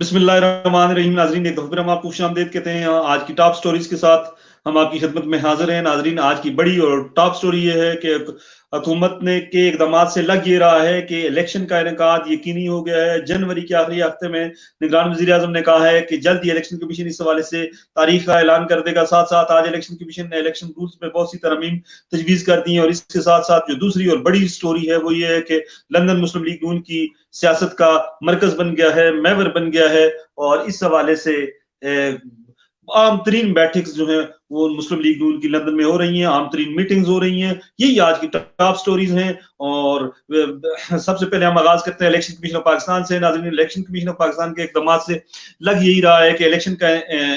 बिस्मिल्लाहिर्रहमानिर्रहीम। नाजरीन, एक दफा फिर हम आपको खुशामदीद कहते हैं आज की टॉप स्टोरीज के साथ। हम आपकी खिदमत में हाजिर हैं। नाजरीन, आज की बड़ी और टॉप स्टोरी ये है कि हुकूमत ने के इकदाम से लग ये रहा है कि इलेक्शन का इनेकाद यकीनी हो गया है। जनवरी के आखिरी हफ्ते में निगरान वज़ीर आज़म ने कहा है कि जल्द ही इलेक्शन कमीशन इस हवाले से तारीख का ऐलान कर देगा। साथ साथ आज इलेक्शन कमीशन ने इलेक्शन रूल्स में बहुत सी तरमीम तजवीज़ कर दी है। और इसके साथ साथ जो दूसरी और बड़ी स्टोरी है वो ये है कि लंदन मुस्लिम लीग नून की सियासत का मरकज बन गया है, महवर बन गया है। और इस हवाले से आम तरीन बैठक जो है वो मुस्लिम लीग नून की लंदन में हो रही हैं, आम तरीन मीटिंग्स हो रही हैं। यही आज की टॉप स्टोरीज हैं। और सबसे पहले हम आगाज करते हैं इलेक्शन कमीशन ऑफ पाकिस्तान से। नाज़रीन, इलेक्शन कमीशन ऑफ पाकिस्तान के इकदाम से लग यही रहा है कि इलेक्शन का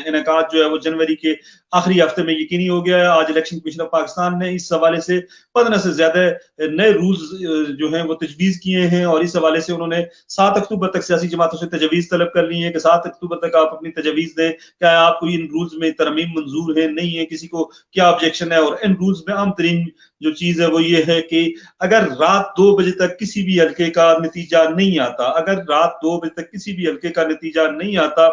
इनेकाद जो है वो जनवरी के आखिरी हफ्ते में यकीनी हो गया है। आज इलेक्शन कमीशन ऑफ पाकिस्तान ने इस हवाले से 15 से ज्यादा नए रूल्स जो हैं वो तजवीज़ किए हैं। और इस हवाले से उन्होंने 7 अक्टूबर तक सियासी जमातों से तजवीज़ तलब कर ली है कि 7 अक्टूबर तक आप अपनी तजवीज़ दें, क्या आपको इन रूल्स में तरमीम मंजूर है, नहीं है, किसी को क्या ऑब्जेक्शन है। और इन रूल्स में आम तरीन जो चीज है वो ये है कि अगर रात 2 बजे तक किसी भी हल्के का नतीजा नहीं आता, अगर रात 2 बजे तक किसी भी हल्के का नतीजा नहीं आता,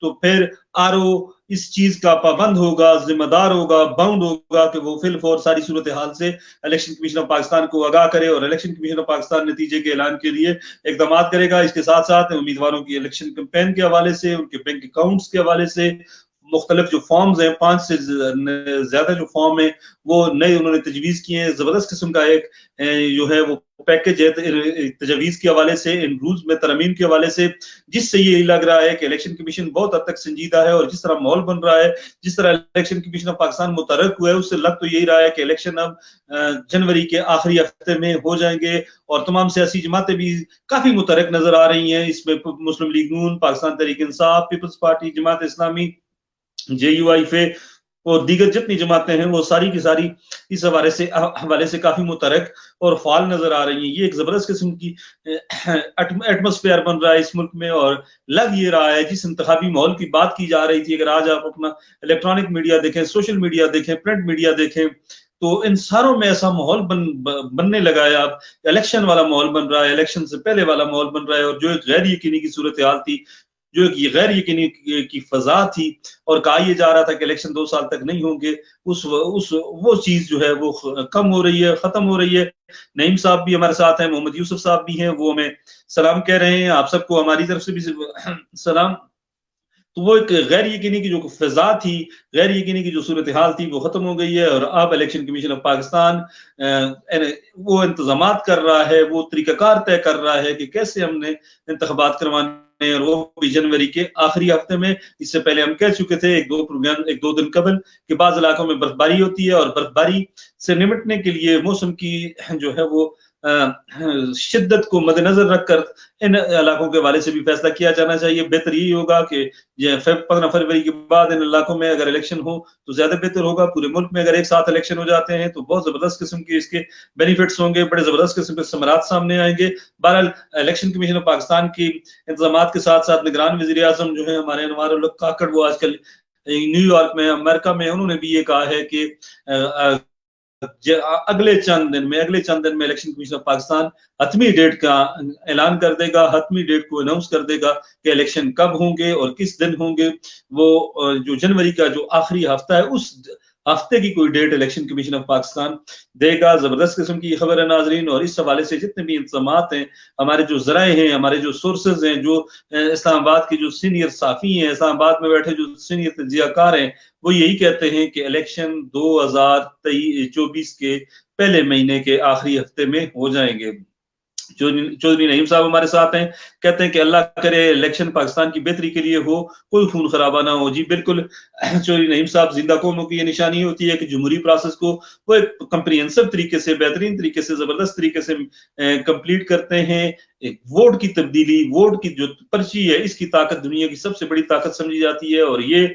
तो फिर आरओ इस चीज का पाबंद होगा, जिम्मेदार होगा, बाउंड होगा कि वो फिल फॉर सारी सूरत हाल से इलेक्शन कमीशन ऑफ पाकिस्तान को आगाह करे और इलेक्शन कमीशन ऑफ पाकिस्तान नतीजे के ऐलान के लिए इकदाम करेगा। इसके साथ साथ उम्मीदवारों की इलेक्शन कैंपेन के हवाले से, उनके बैंक अकाउंट्स के हवाले से मुख्तलिफ जो फॉर्म्स हैं, 5 से ज्यादा जो फॉर्म है वो नए उन्होंने तजवीज़ किए हैं। जबरदस्त किस्म का एक जो है वो पैकेज है तजवीज़ के हवाले से, इन रूल्स में तरमीम के हवाले से, जिससे ये लग रहा है कि इलेक्शन कमीशन बहुत हद तक संजीदा है। और जिस तरह माहौल बन रहा है, जिस तरह इलेक्शन कमीशन ऑफ पाकिस्तान मुतहर्रिक हुआ है, उससे लग तो यही रहा है कि इलेक्शन अब जनवरी के आखिरी हफ्ते में हो जाएंगे। और तमाम सियासी जमातें भी काफी मुतहर्रिक नजर आ रही हैं। इसमें मुस्लिम लीग नून, Pakistan Tehreek Insaf, peoples party, Jamaat Islami, JUIF और दीगर जितनी जमातें हैं वो सारी की सारी इस हवाले से काफी मुतहर्रिक और फाल नजर आ रही हैं। ये एक जबरदस्त किस्म की एटमोस्फेयर बन रहा है इस मुल्क में। और लग ये रहा है, जिस इंतखाबी माहौल की बात की जा रही थी, अगर आज आप अपना इलेक्ट्रॉनिक मीडिया देखें, सोशल मीडिया देखें, प्रिंट मीडिया देखें, तो इन सारों में ऐसा माहौल बनने लगा है। अब इलेक्शन वाला माहौल बन रहा है, इलेक्शन से पहले वाला माहौल बन रहा है। और जो एक गैर यकीनी की सूरत हाल थी, जो एक गैर यकीनी की फजा थी, और कहा यह जा रहा था कि इलेक्शन 2 साल तक नहीं होंगे, उस वो चीज जो है वो कम हो रही है, खत्म हो रही है। नईम साहब भी हमारे साथ हैं, मोहम्मद यूसुफ साहब भी हैं, वो हमें सलाम कह रहे हैं। आप सबको हमारी तरफ से भी सलाम। तो वो एक गैर यकीनी की जो फिजा थी, गैर यकीनी की जो सूरत हाल थी, वो खत्म हो गई है। और अब इलेक्शन कमीशन ऑफ पाकिस्तान वो इंतजाम कर रहा है, वो तरीकाकार तय कर रहा है कि कैसे हमने इंतखाबात करवाने, और वो भी जनवरी के आखिरी हफ्ते में। इससे पहले हम कह चुके थे एक दो दिन कबल कि बाज़ इलाकों में बर्फबारी होती है, और बर्फबारी से निपटने के लिए मौसम की जो है वो शिद्दत को मद्देनजर रखकर इन इलाकों के हवाले से भी फैसला किया जाना चाहिए। बेहतर यही होगा कि 15 फरवरी के बाद इन इलाकों में अगर इलेक्शन हो तो ज्यादा बेहतर होगा। पूरे मुल्क में अगर एक साथ इलेक्शन हो जाते हैं तो बहुत जबरदस्त किस्म के इसके बेनिफिट्स होंगे, बड़े जबरदस्त किस्म के समरात सामने आएंगे। बहरहाल, इलेक्शन कमीशन ऑफ पाकिस्तान की इंतजाम के साथ साथ निगरान वज़ीर आज़म जो है हमारे अनवार उल हक काकड़, वो आजकल न्यूयॉर्क में, अमेरिका में, उन्होंने भी ये कहा है कि अगले चंद दिन में इलेक्शन कमीशन ऑफ पाकिस्तान हतमी डेट का ऐलान कर देगा, हतमी डेट को अनाउंस कर देगा कि इलेक्शन कब होंगे और किस दिन होंगे। वो जो जनवरी का जो आखिरी हफ्ता है, उस हफ्ते की कोई date election commission of Pakistan देगा। जबरदस्त किस्म की खबर है नाजरीन। और इस हवाले से जितने भी इंतजामात हैं, हमारे जो जराए हैं, हमारे जो सोर्सेज हैं, जो इस्लामाबाद के जो सीनियर साफी हैं, इस्लामाबाद में बैठे जो सीनियर तजियाकार हैं, वो यही कहते हैं कि इलेक्शन 2024 के पहले महीने के आखिरी हफ्ते में हो जाएंगे। चौधरी नईम साहब हमारे साथ हैं, कहते हैं कि अल्लाह करे इलेक्शन पाकिस्तान की बेहतरी के लिए हो, कोई खून खराबा ना हो। जी बिल्कुल चौधरी नईम साहब, जिंदा कौमों की ये निशानी होती है कि जमहूरी प्रोसेस को वो एक कंप्रिहेंसिव तरीके से, बेहतरीन तरीके से, जबरदस्त तरीके से कंप्लीट करते हैं। एक वोट की तब्दीली, वोट की जो पर्ची है, इसकी ताकत दुनिया की सबसे बड़ी ताकत समझी जाती है। और ये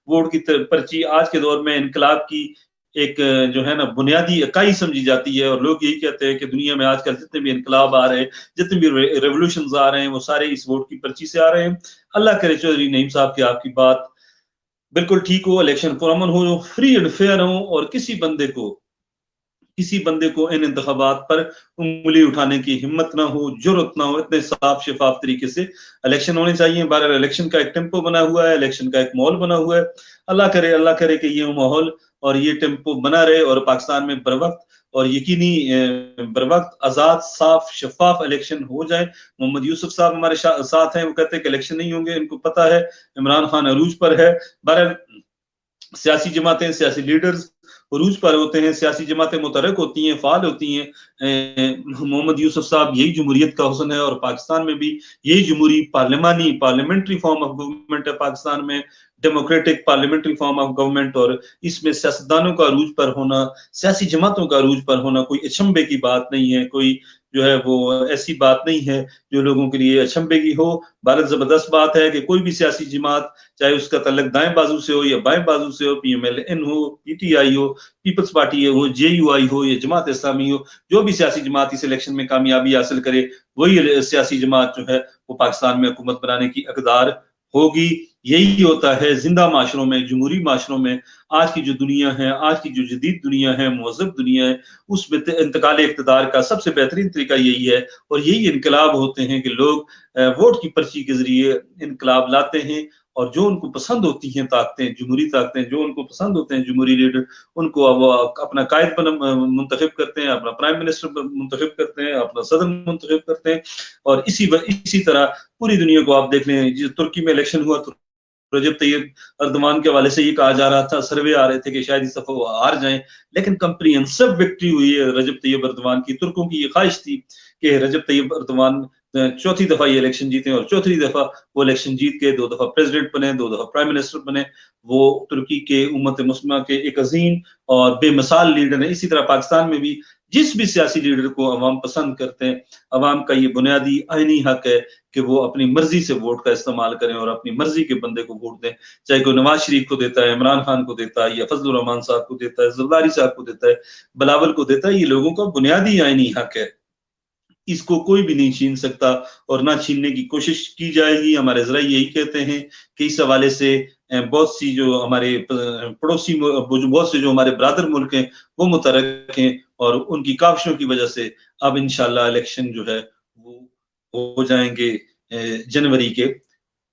वोट की पर्ची आज के दौर में इनकलाब की एक जो है ना बुनियादी इकाई समझी जाती है। और लोग यही कहते हैं कि दुनिया में आजकल जितने भी इनकलाब आ रहे हैं, जितने भी रेवोल्यूशंस आ रहे हैं, वो सारे इस वोट की पर्ची से आ रहे हैं। अल्लाह करे चौधरी नईम साहब की आपकी बात बिल्कुल ठीक हो, इलेक्शन पुरअमन हो, फ्री एंड फेयर हो, और किसी बंदे को किसी बंदे को इन इंतखाबात पर उंगली उठाने की हिम्मत ना हो, जुर्रत ना हो, इतने साफ शफाफ तरीके से इलेक्शन होने चाहिए। बहरहाल इलेक्शन का एक टेम्पो बना हुआ है, इलेक्शन का एक माहौल बना हुआ है। अल्लाह करे कि ये माहौल और ये टेम्पो बना रहे और पाकिस्तान में बर वक्त और यकीनी बर वक्त आजाद साफ शफाफ इलेक्शन हो जाए। मोहम्मद यूसुफ साहब हमारे साथ हैं, वो कहते हैं कि इलेक्शन नहीं होंगे, इनको पता है इमरान खान अरूज पर है। बहरहाल सियासी जमातें, सियासी लीडर्स उरूज पर होते हैं, सियासी जमातें मुतहरक होती हैं, फाल होती हैं। मोहम्मद यूसुफ साहब, यही जमहूरियत का हुस्न है, और पाकिस्तान में भी यही जमहूरी पार्लियामेंट्री फॉर्म ऑफ गवर्नमेंट है पाकिस्तान में, democratic parliamentary form of government. और इसमें सियासतदानों का अरूज पर होना, सियासी जमातों का अरूज पर होना कोई अचंभे की बात नहीं है, कोई जो है वो ऐसी बात नहीं है जो लोगों के लिए अचंभे की हो। भारत जबरदस्त बात है कि कोई भी सियासी जमात, चाहे उसका तल्लक दाएं बाजू से हो या बाएं बाजू से हो, PMLN हो, PTI हो, पीपल्स पार्टी हो, JUI हो या जमात इस्लामी हो, जो भी सियासी जमात इस इलेक्शन में कामयाबी हासिल करे, वही सियासी जमात जो है वो पाकिस्तान में हुकूमत बनाने की अकदार होगी। यही होता है जिंदा माशरों में, जमहूरी माशरों में। आज की जो दुनिया है, आज की जो जदीद दुनिया है, मुहज़्ज़ब दुनिया है, उसमें इंतकाल इक़्तिदार का सबसे बेहतरीन तरीका यही है, और यही इनकलाब होते हैं कि लोग वोट की पर्ची के जरिए इनकलाब लाते हैं, और जो उनको पसंद होती हैं ताकतें, जमहूरी ताकतें, जो उनको पसंद होते हैं जमहूरी लीडर, उनको अब अपना कायद मुंतखब करते हैं, अपना प्राइम मिनिस्टर मुंतखब करते हैं, अपना सदर मुंतखब करते हैं। और इसी तरह पूरी दुनिया को आप देख लें, जिस तुर्की में इलेक्शन हुआ तो रजब तैयब अर्दवान के हवाले से ये कहा जा रहा था, सर्वे आ रहे थे कि शायद इस दफा वो हार जाएं, लेकिन कंप्रिहेंसिव विक्ट्री हुई है रजब तैयब अर्दवान की। तुर्कों की ये ख्वाहिश थी कि रजब तैयब अर्दवान चौथी दफा ये इलेक्शन जीते, और चौथी दफा वो इलेक्शन जीत के 2 दफा प्रेसिडेंट बने, 2 दफा प्राइम मिनिस्टर बने। वो तुर्की के उम्मत मुस्लिमा के एक अजीम और बेमिसाल लीडर है। इसी तरह पाकिस्तान में भी जिस भी सियासी लीडर को अवाम पसंद करते हैं, अवाम का ये बुनियादी आईनी हक है कि वो अपनी मर्जी से वोट का इस्तेमाल करें और अपनी मर्जी के बंदे को वोट दें, चाहे कोई नवाज शरीफ को देता है, इमरान खान को देता है, या फजलुर रहमान साहब को देता है, जरदारी साहब को देता है, बिलावल को देता है। ये लोगों का बुनियादी आईनी हक है, इसको कोई भी नहीं छीन सकता, और ना छीनने की कोशिश की जाएगी। हमारे ज़रा यही कहते हैं कि इस हवाले से बहुत सी जो हमारे पड़ोसी, बहुत से जो हमारे ब्रादर मुल्क हैं वो मुतरक हैं, और उनकी काविशों की वजह से अब इंशाल्लाह इलेक्शन जो है वो हो जाएंगे जनवरी के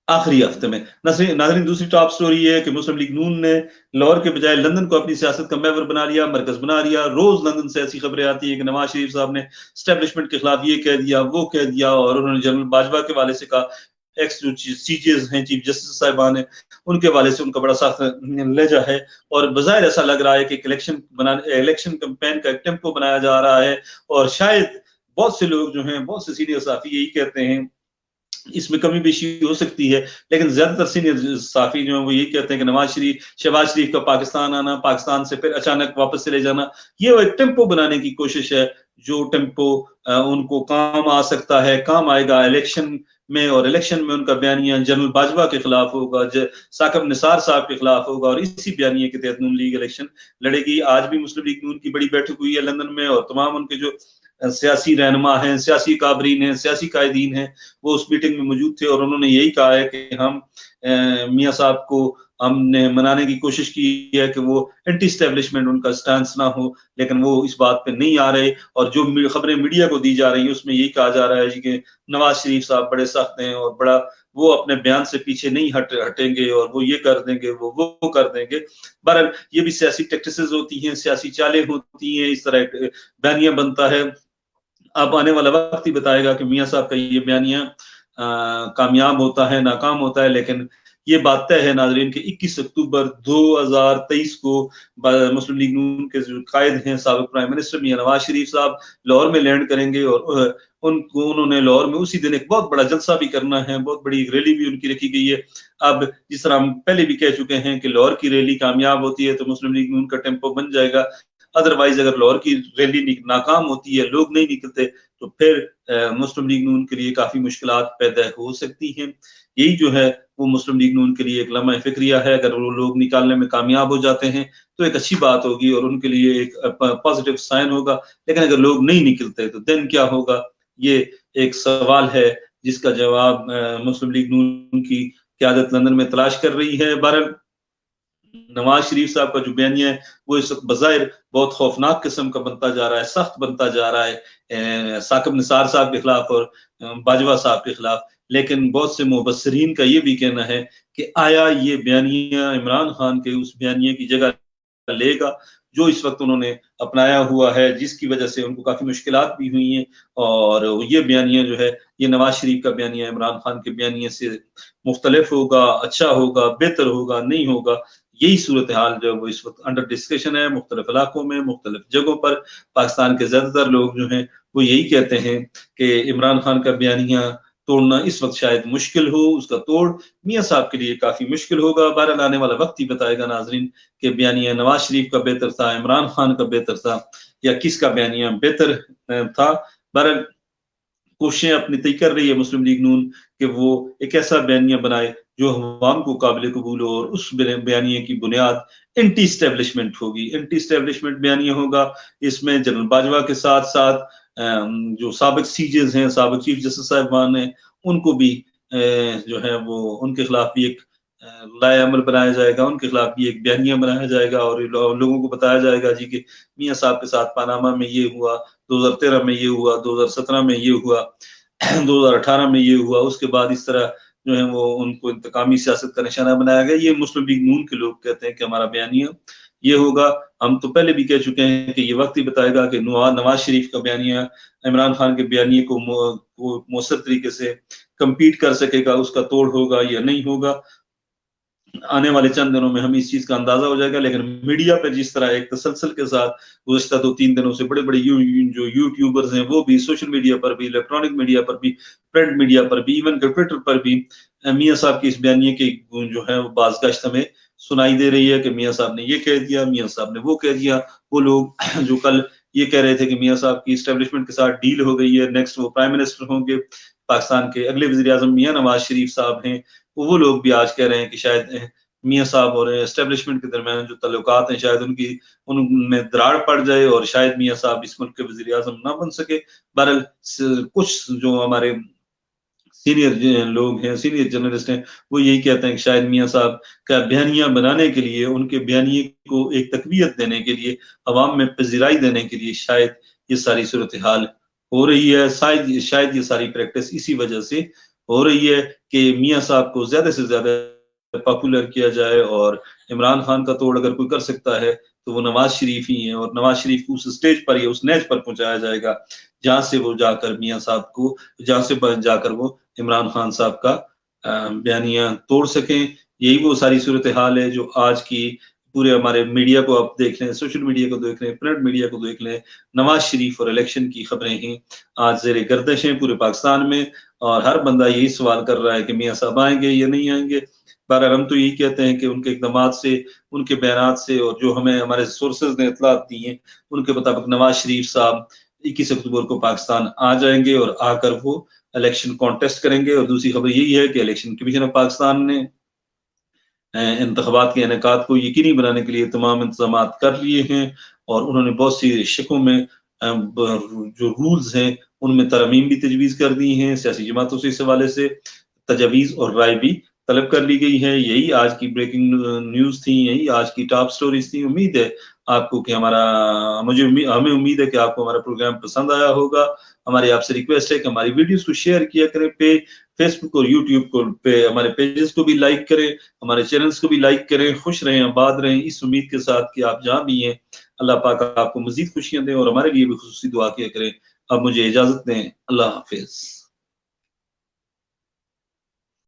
आखिरी हफ्ते में। नाज़रीन, दूसरी टॉप स्टोरी है कि मुस्लिम लीग नून ने लाहौर के बजाय लंदन को अपनी सियासत का महवर बना लिया, मरकज बना लिया। रोज लंदन से ऐसी खबरें आती है कि नवाज शरीफ साहब ने एस्टेब्लिशमेंट के खिलाफ ये कह दिया, वो कह दिया, और उन्होंने जनरल बाजवा के वाले से कहा, एक्स जो CJs हैं, चीफ जस्टिस साहिबान है, उनके वाले से उनका बड़ा सख्त लहजा है, और बज़ाहिर ऐसा लग रहा है कि इलेक्शन कैंपेन का एक टेम्पो बनाया जा रहा है। और शायद बहुत से लोग जो हैं, बहुत से सीनियर साथी यही कहते हैं, इसमें कमी बेशी हो सकती है, लेकिन ज्यादातर सीनियर साफी जो है वो यही कहते हैं कि शहबाज शरीफ का पाकिस्तान आना, पाकिस्तान से फिर अचानक वापस चले जाना, ये वो एक टेम्पो बनाने की कोशिश है, जो टेम्पो उनको काम आ सकता है, काम आएगा इलेक्शन में। और इलेक्शन में उनका बयानिया जनरल बाजवा के खिलाफ होगा, साकिब निसार साहब के खिलाफ होगा, और इसी बयानिया के तहत नून लीग इलेक्शन लड़ेगी। आज भी मुस्लिम लीग नून की बड़ी बैठक हुई है लंदन में, और तमाम उनके जो सियासी रहनुमा हैं, सियासी काबरीन हैं, सियासी कायदीन हैं, वो उस मीटिंग में मौजूद थे, और उन्होंने यही कहा है कि हम मियां साहब को हमने मनाने की कोशिश की है कि वो एंटी स्टैब्लिशमेंट उनका स्टैंस ना हो, लेकिन वो इस बात पे नहीं आ रहे। और जो खबरें मीडिया को दी जा रही हैं उसमें यही कहा जा रहा है कि नवाज शरीफ साहब बड़े सख्त हैं, और बड़ा वो अपने बयान से पीछे नहीं हटेंगे, और वो ये कर देंगे, वो कर देंगे। बहरहाल ये भी सियासी टैक्टिसेस होती हैं, सियासी चालें होती हैं, इस तरह बयानिया बनता है। अब आने वाला वक्त ही बताएगा कि मियां साहब का ये बयानिया कामयाब होता है, नाकाम होता है। लेकिन ये बात तय है नाजरीन कि 21 अक्टूबर 2023 को मुस्लिम लीग नून के जो कायद हैं, साबिक प्राइम मिनिस्टर मियां नवाज शरीफ साहब लाहौर में लैंड करेंगे, और उन्होंने लाहौर में उसी दिन एक बहुत बड़ा जलसा भी करना है, बहुत बड़ी रैली भी उनकी रखी गई है। अब जिस तरह हम पहले भी कह चुके हैं कि लाहौर की रैली कामयाब होती है तो मुस्लिम लीग नून का टेम्पो बन जाएगा, अदरवाइज अगर लाहौर की रैली नाकाम होती है, लोग नहीं निकलते, तो फिर मुस्लिम लीग नून के लिए काफी मुश्किलात पैदा हो सकती हैं। यही जो है वो मुस्लिम लीग नून के लिए एक लम्हा फिक्रिया है। अगर वो लोग निकालने में कामयाब हो जाते हैं तो एक अच्छी बात होगी और उनके लिए एक पॉजिटिव साइन होगा, लेकिन अगर लोग नहीं निकलते तो देन क्या होगा, ये एक सवाल है जिसका जवाब मुस्लिम लीग नून की क़यादत लंदन में तलाश कर रही है। बहरहाल नवाज शरीफ साहब का जो बयानिया है वो इस वक्त बज़ाहिर बहुत खौफनाक किस्म का बनता जा रहा है, सख्त बनता जा रहा है साकिब निसार साहब के खिलाफ और बाजवा साहब के खिलाफ। लेकिन बहुत से मुबस्सिरीन का ये भी कहना है कि आया ये बयानिया इमरान खान के उस बयानिया की जगह लेगा जो इस वक्त उन्होंने अपनाया हुआ है, जिसकी वजह से उनको काफी मुश्किलात भी हुई हैं। और ये बयानिया जो है ये नवाज शरीफ का बयानिया इमरान खान के बयानिया से मुख्तलिफ होगा, अच्छा होगा, बेहतर होगा, नहीं होगा, यही सूरत हाल जो है वो इस वक्त अंडर डिस्कशन है मुख्तलिफ इलाकों में, मुख्तलिफ जगहों पर। पाकिस्तान के ज्यादातर लोग जो हैं वो यही कहते हैं कि इमरान खान का बयानिया तोड़ना इस वक्त शायद मुश्किल हो, उसका तोड़ मियाँ साहब के लिए काफी मुश्किल होगा। बहरहाल आने वाला वक्त ही बताएगा नाजरीन कि बयानिया नवाज शरीफ का बेहतर था, इमरान खान का बेहतर था, या किसका बयानिया बेहतर था। बहरहाल कोशिशें अपनी तय कर रही है मुस्लिम लीग नून कि वो एक ऐसा बयानिया बनाए जो अवाम को काबिल कबूल हो, और उस बयानिया की बुनियाद एंटी स्टैब्लिशमेंट होगी, एंटी स्टैब्लिशमेंट बयानिया होगा। इसमें जनरल बाजवा के साथ साथ जो साबिक सीजेस हैं, साबिक चीफ जस्टिस साहिबान हैं, उनको भी जो है वो उनके खिलाफ भी एक लाए अमल बनाया जाएगा, उनके खिलाफ भी एक बयानिया बनाया जाएगा और लोगों को बताया जाएगा जी कि मियाँ साहब के साथ पानामा में ये हुआ, 2013 में ये हुआ, 2017 में ये हुआ, 2018 में ये हुआ। उसके बाद इस तरह जो है वो उनको इंतकामी सियासत का निशाना बनाया गया। ये मुस्लिम लीग नून के लोग कहते हैं कि हमारा बयानिया ये होगा। हम तो पहले भी कह चुके हैं कि ये वक्त ही बताएगा कि नवाज शरीफ का बयानिया इमरान खान के बयानिए को मौसर तरीके से कम्पीट कर सकेगा, उसका तोड़ होगा या नहीं होगा। आने वाले चंद दिनों में हमें इस चीज का अंदाजा हो जाएगा। लेकिन मीडिया पर जिस तरह एक तसलसल के साथ गुज़श्ता 2-3 दिनों से बड़े बड़े जो यूट्यूबर्स हैं वो भी सोशल मीडिया पर भी, इलेक्ट्रॉनिक मीडिया पर भी, प्रिंट मीडिया पर भी, इवन ट्विटर पर भी मियाँ साहब की इस बयानिए की जो है बाज़गश्त हमें सुनाई दे रही है कि मियाँ साहब ने ये कह दिया, मियाँ साहब ने वो कह दिया। वो लोग जो कल ये कह रहे थे कि मियाँ साहब की इस्टेब्लिशमेंट के साथ डील हो गई है, नेक्स्ट वो प्राइम मिनिस्टर होंगे, पाकिस्तान के अगले वज़ीर आज़म मियाँ नवाज शरीफ साहब हैं, वो लोग भी आज कह रहे हैं कि शायद मियाँ साहब और एस्टेब्लिशमेंट के दरमियान जो ताल्लुकात हैं शायद उनमें दरार पड़ जाए और शायद मियाँ साहब इस मुल्क के वज़ीर आज़म ना बन सके। बहरहाल कुछ जो हमारे सीनियर लोग हैं, सीनियर जर्नलिस्ट हैं, वो यही कहते हैं कि शायद मियाँ साहब का बयानिया बनाने के लिए, उनके बयानिए को एक तकवीत देने के लिए, अवाम में पजीराई देने के लिए शायद ये सारी सूरत हाल हो रही है। शायद ये सारी प्रैक्टिस इसी वजह से हो रही है कि मियाँ साहब को ज्यादा से ज्यादा पॉपुलर किया जाए, और इमरान खान का तोड़ अगर कोई कर सकता है तो वो नवाज शरीफ ही है, और नवाज शरीफ को उस स्टेज पर या उस नेच पर पहुंचाया जाएगा जहां से वो जाकर मियाँ साहब को, जहां से जाकर वो इमरान खान साहब का बयानिया तोड़ सकें। यही वो सारी सूरत हाल है जो आज की पूरे हमारे मीडिया को आप देख लें, सोशल मीडिया को देख लें, प्रिंट मीडिया को देख लें, नवाज शरीफ और इलेक्शन की खबरें हैं आज ज़ेरे गर्दिश हैं पूरे पाकिस्तान में, और हर बंदा यही सवाल कर रहा है कि मियाँ साहब आएंगे या नहीं आएंगे। बहरहाल हम तो यही कहते हैं कि उनके इकदाम से, उनके बयान से, और जो हमें हमारे सोर्सेज ने इतलात दी हैं उनके मुताबिक नवाज शरीफ साहब 21 अक्टूबर को पाकिस्तान आ जाएंगे और आकर वो इलेक्शन कॉन्टेस्ट करेंगे। और दूसरी खबर यही है कि इलेक्शन कमीशन ऑफ पाकिस्तान ने इंतखाबात के इनेकाद को यकीनी बनाने के लिए तमाम इंतजाम कर लिए हैं, और उन्होंने बहुत सी शिकों में जो रूल्स हैं उनमें तरमीम भी तजवीज़ कर दी हैं। सियासी जमातों से इस हवाले से तजावीज़ और राय भी तलब कर ली गई है। यही आज की ब्रेकिंग न्यूज़ थी, यही आज की टॉप स्टोरीज थी। उम्मीद है आपको कि हमें उम्मीद है कि आपको हमारा प्रोग्राम पसंद आया होगा। हमारी आपसे रिक्वेस्ट है कि हमारी वीडियोस को शेयर किया करें, फेसबुक और यूट्यूब को पे हमारे पेजेस को भी लाइक करें, हमारे चैनल्स को भी लाइक करें। खुश रहें, आबाद रहें, इस उम्मीद के साथ कि आप जहाँ भी हैं अल्लाह पाक आपको मजीद खुशियां दें और हमारे लिए भी खुसूसी दुआ किया करें। अब मुझे इजाजत दें, अल्लाह हाफिज।